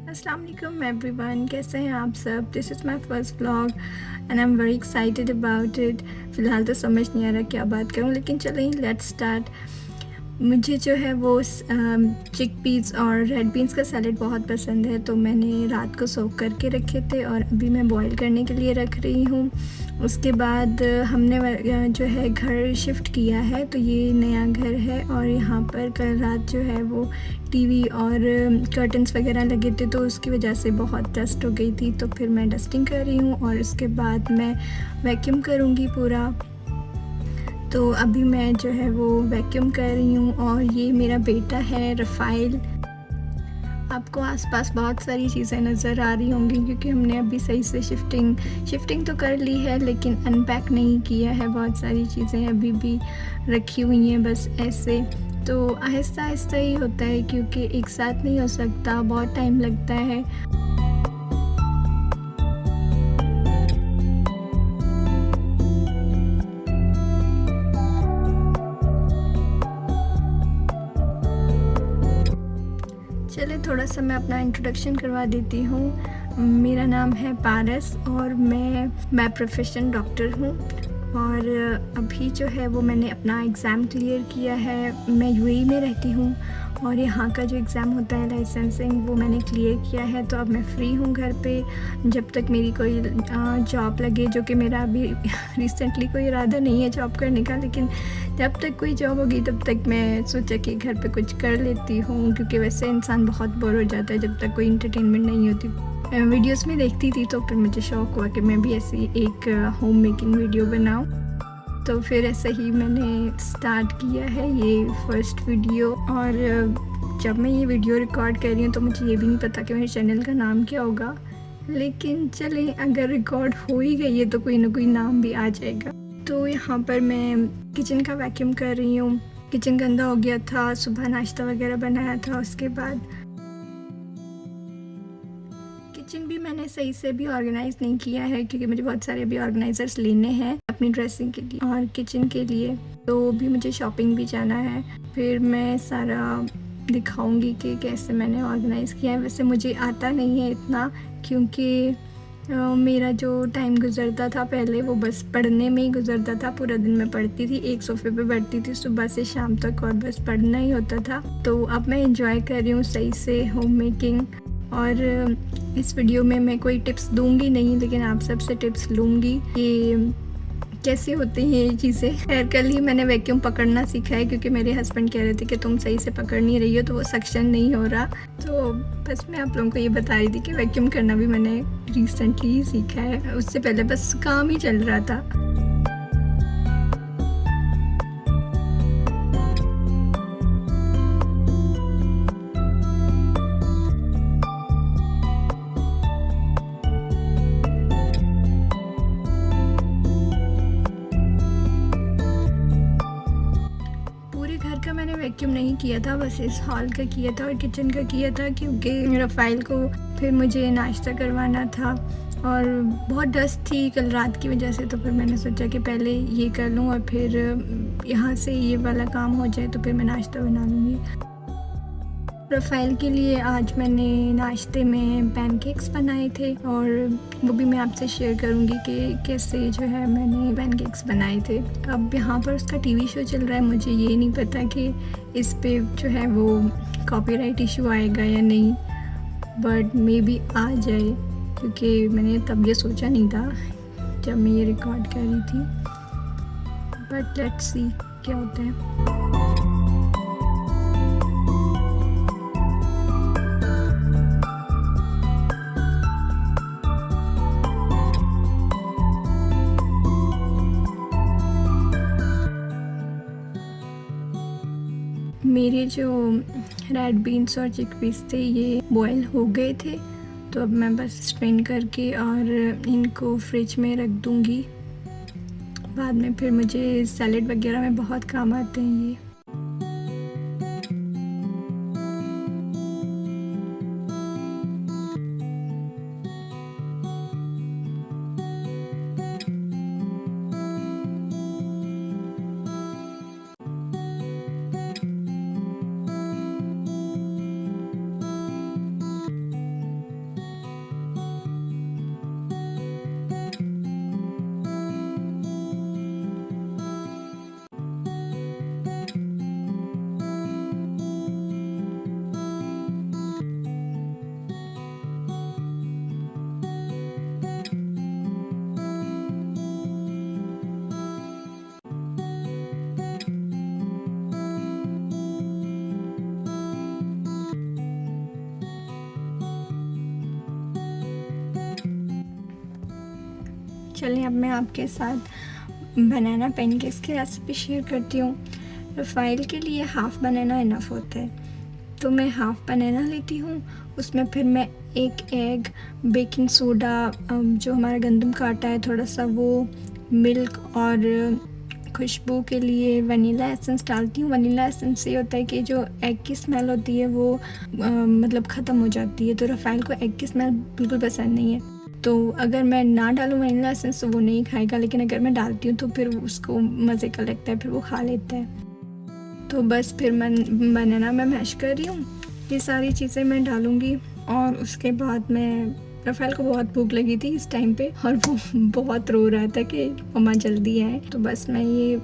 अस्सलाम वालेकुम एवरीवन, कैसे हैं आप सब। This is my first vlog and I am very excited about it. फ़िलहाल तो समझ नहीं आ रहा क्या बात करूं, लेकिन चलें लेट्स स्टार्ट। मुझे जो है वो चिकपीस और रेड बीन्स का सैलेड बहुत पसंद है, तो मैंने रात को सोक करके रखे थे और अभी मैं बॉईल करने के लिए रख रही हूँ। उसके बाद हमने जो है घर शिफ्ट किया है, तो ये नया घर है और यहाँ पर कल रात जो है वो टीवी और कर्टन्स वगैरह लगे थे, तो उसकी वजह से बहुत डस्ट हो गई थी। तो फिर मैं डस्टिंग कर रही हूँ और उसके बाद मैं वैक्यूम करूँगी पूरा। तो अभी मैं जो है वो वैक्यूम कर रही हूँ और ये मेरा बेटा है रफ़ाइल। आपको आसपास बहुत सारी चीज़ें नज़र आ रही होंगी क्योंकि हमने अभी सही से शिफ्टिंग तो कर ली है, लेकिन अनपैक नहीं किया है। बहुत सारी चीज़ें अभी भी रखी हुई हैं बस ऐसे। तो आहिस्ता आहिस्ता ही होता है क्योंकि एक साथ नहीं हो सकता, बहुत टाइम लगता है। चलिए थोड़ा सा मैं अपना इंट्रोडक्शन करवा देती हूँ। मेरा नाम है पारस और मैं प्रोफेशन डॉक्टर हूँ और अभी जो है वो मैंने अपना एग्ज़ाम क्लियर किया है। मैं यूएई में रहती हूँ और यहाँ का जो एग्ज़ाम होता है लाइसेंसिंग वो मैंने क्लियर किया है। तो अब मैं फ़्री हूँ घर पे, जब तक मेरी कोई जॉब लगे, जो कि मेरा अभी रिसेंटली कोई इरादा नहीं है जॉब करने का, लेकिन जब तक कोई जॉब होगी तब तक मैं सोचा कि घर पे कुछ कर लेती हूँ, क्योंकि वैसे इंसान बहुत बोर हो जाता है जब तक कोई इंटरटेनमेंट नहीं होती। वीडियोस में देखती थी तो फिर मुझे शौक़ हुआ कि मैं भी ऐसी एक होम मेकिंग वीडियो बनाऊँ। तो फिर ऐसे ही मैंने स्टार्ट किया है ये फर्स्ट वीडियो। और जब मैं ये वीडियो रिकॉर्ड कर रही हूँ तो मुझे ये भी नहीं पता कि मेरे चैनल का नाम क्या होगा, लेकिन चलें अगर रिकॉर्ड हो ही गई है तो कोई ना कोई नाम भी आ जाएगा। तो यहाँ पर मैं किचन का वैक्यूम कर रही हूँ। किचन गंदा हो गया था, सुबह नाश्ता वगैरह बनाया था, उसके बाद किचन भी मैंने सही से भी ऑर्गेनाइज़ नहीं किया है क्योंकि मुझे बहुत सारे अभी ऑर्गेनाइज़र्स लेने हैं अपनी ड्रेसिंग के लिए और किचन के लिए। तो भी मुझे शॉपिंग भी जाना है, फिर मैं सारा दिखाऊंगी कि कैसे मैंने ऑर्गेनाइज़ किया है। वैसे मुझे आता नहीं है इतना, क्योंकि मेरा जो टाइम गुज़रता था पहले वो बस पढ़ने में ही गुज़रता था। पूरा दिन मैं पढ़ती थी, एक सोफ़े पे बैठती थी सुबह से शाम तक और बस पढ़ना ही होता था। तो अब मैं एंजॉय कर रही हूँ सही से होम मेकिंग। और इस वीडियो में मैं कोई टिप्स दूंगी नहीं, लेकिन आप सबसे टिप्स लूँगी कि कैसे होती हैं ये चीज़ें। खैर कल ही मैंने वैक्यूम पकड़ना सीखा है क्योंकि मेरे हस्बैंड कह रहे थे कि तुम सही से पकड़ नहीं रही हो, तो वो सक्शन नहीं हो रहा। तो बस मैं आप लोगों को ये बता रही थी कि वैक्यूम करना भी मैंने रिसेंटली ही सीखा है, उससे पहले बस काम ही चल रहा था। पूरे घर का मैंने वैक्यूम नहीं किया था, बस इस हॉल का किया था और किचन का किया था क्योंकि रफ़ाइल को फिर मुझे नाश्ता करवाना था और बहुत डस्ट थी कल रात की वजह से। तो फिर मैंने सोचा कि पहले ये कर लूँ और फिर यहाँ से ये वाला काम हो जाए तो फिर मैं नाश्ता बना लूँगी। प्रोफाइल के लिए आज मैंने नाश्ते में पैनकेक्स बनाए थे और वो भी मैं आपसे शेयर करूँगी कि कैसे जो है मैंने पैनकेक्स बनाए थे। अब यहाँ पर उसका टीवी शो चल रहा है, मुझे ये नहीं पता कि इस पे जो है वो कॉपीराइट इशू आएगा या नहीं, बट मे बी आ जाए क्योंकि मैंने तब ये सोचा नहीं था जब मैं ये रिकॉर्ड कर रही थी। बट लेट्स सी क्या होता है। मेरे जो रेड बीन्स और चिकपीस थे ये बॉयल हो गए थे, तो अब मैं बस स्ट्रेन करके और इनको फ्रिज में रख दूँगी। बाद में फिर मुझे सैलेड वगैरह में बहुत काम आते हैं ये। चलिए अब मैं आपके साथ बनाना पैनकेक्स की रेसिपी शेयर करती हूँ। रफ़ाइल के लिए हाफ़ बनाना इनफ होता है, तो मैं हाफ़ बनाना लेती हूँ। उसमें फिर मैं एक एग, बेकिंग सोडा, जो हमारा गंदम का आटा है थोड़ा सा वो, मिल्क और खुशबू के लिए वनीला एसेंस डालती हूँ। वनीला एसेंस से होता है कि जो एग की स्मेल होती है वो मतलब ख़त्म हो जाती है, तो रफ़ाइल को एग की स्मेल बिल्कुल पसंद नहीं है। तो अगर मैं ना डालूँ वनीला एसेंस तो वो नहीं खाएगा, लेकिन अगर मैं डालती हूँ तो फिर उसको मज़े का लगता है, फिर वो खा लेता है। तो बस फिर मैं बनाना मैं मैश कर रही हूँ, ये सारी चीज़ें मैं डालूँगी। और उसके बाद मैं, रफ़ाइल को बहुत भूख लगी थी इस टाइम पे और वो बहुत रो रहा था कि मम्मा जल्दी आए, तो बस मैं ये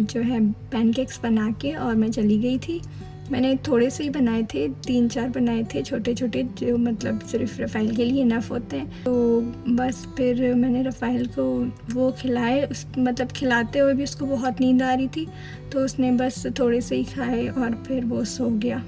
जो है पैनकेक्स बना के और मैं चली गई थी। मैंने थोड़े से ही बनाए थे, 3-4 बनाए थे छोटे छोटे, जो मतलब सिर्फ रफ़ाइल के लिए इनफ होते हैं। तो बस फिर मैंने रफ़ाइल को वो खिलाए, उस मतलब खिलाते हुए भी उसको बहुत नींद आ रही थी, तो उसने बस थोड़े से ही खाए और फिर वो सो गया।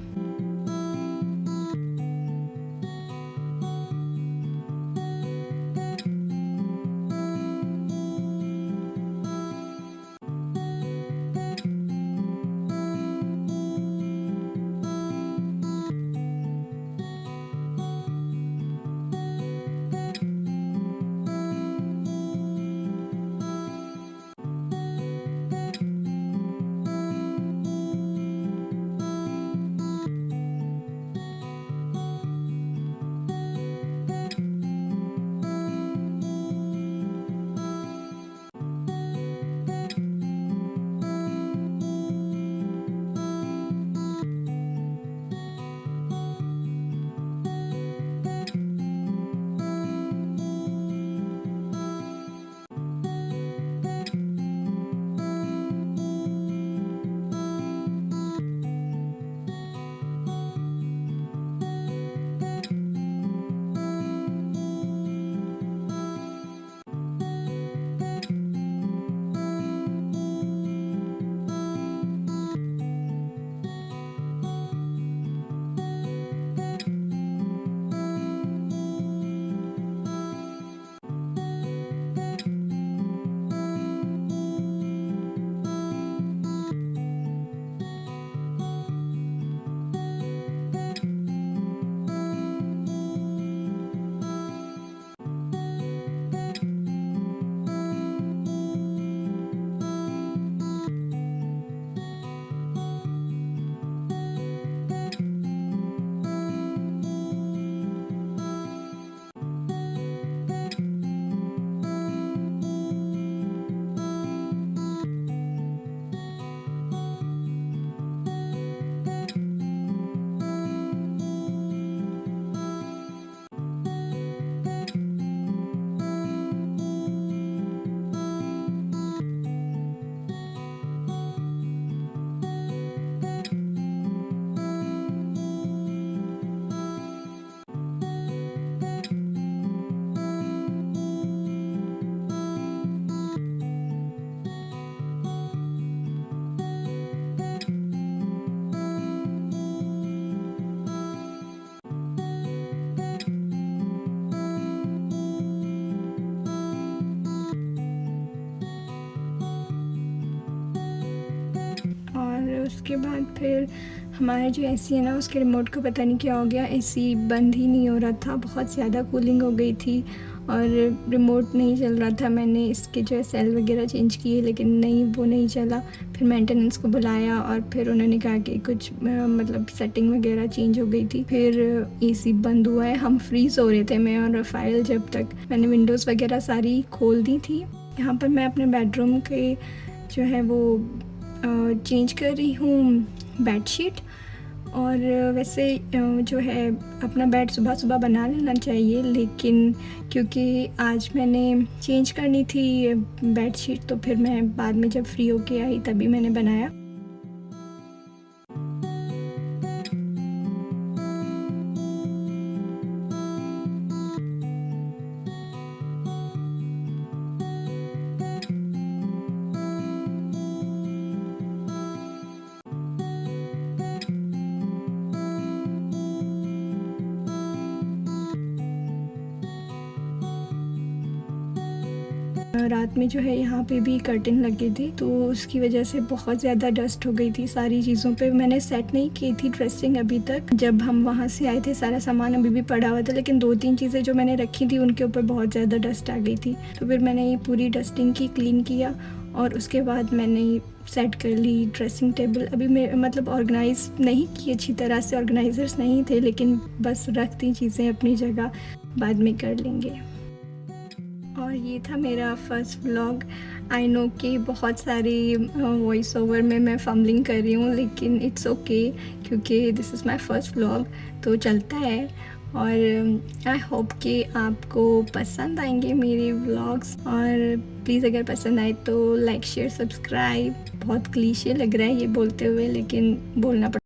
उसके बाद फिर हमारा जो एसी है ना, उसके रिमोट को पता नहीं क्या हो गया, एसी बंद ही नहीं हो रहा था, बहुत ज़्यादा कूलिंग हो गई थी और रिमोट नहीं चल रहा था। मैंने इसके जो है सेल वगैरह चेंज किए, लेकिन नहीं, वो नहीं चला। फिर मेंटेनेंस को बुलाया और फिर उन्होंने कहा कि कुछ मतलब सेटिंग वगैरह चेंज हो गई थी। फिर एसी बंद हुआ है, हम फ्रीज़ हो रहे थे मैं और रफ़ाइल। जब तक मैंने विंडोज़ वगैरह सारी खोल दी थी। यहाँ पर मैं अपने बेडरूम के जो है वो चेंज कर रही हूँ बेडशीट। और वैसे जो है अपना बेड सुबह सुबह बना लेना चाहिए, लेकिन क्योंकि आज मैंने चेंज करनी थी बेडशीट, तो फिर मैं बाद में जब फ्री होके आई तभी मैंने बनाया। रात में जो है यहाँ पे भी कर्टन लगे थे, तो उसकी वजह से बहुत ज़्यादा डस्ट हो गई थी सारी चीज़ों पे। मैंने सेट नहीं की थी ड्रेसिंग अभी तक, जब हम वहाँ से आए थे सारा सामान अभी भी पड़ा हुआ था, लेकिन 2-3 चीज़ें जो मैंने रखी थी उनके ऊपर बहुत ज़्यादा डस्ट आ गई थी। तो फिर मैंने ये पूरी डस्टिंग की, क्लीन किया और उसके बाद मैंने सेट कर ली ड्रेसिंग टेबल। अभी मैं मतलब ऑर्गेनाइज़ नहीं की अच्छी तरह से, ऑर्गेनाइज़र्स नहीं थे, लेकिन बस रख दी चीज़ें अपनी जगह, बाद में कर लेंगे। और ये था मेरा फर्स्ट व्लॉग। आई नो कि बहुत सारी वॉइस ओवर में मैं फम्बलिंग कर रही हूँ, लेकिन इट्स ओके क्योंकि this is my first vlog, तो चलता है। और आई होप कि आपको पसंद आएंगे मेरे व्लॉग्स, और प्लीज़ अगर पसंद आए तो लाइक शेयर सब्सक्राइब। बहुत क्लीशे लग रहा है ये बोलते हुए, लेकिन बोलना पड़ता है।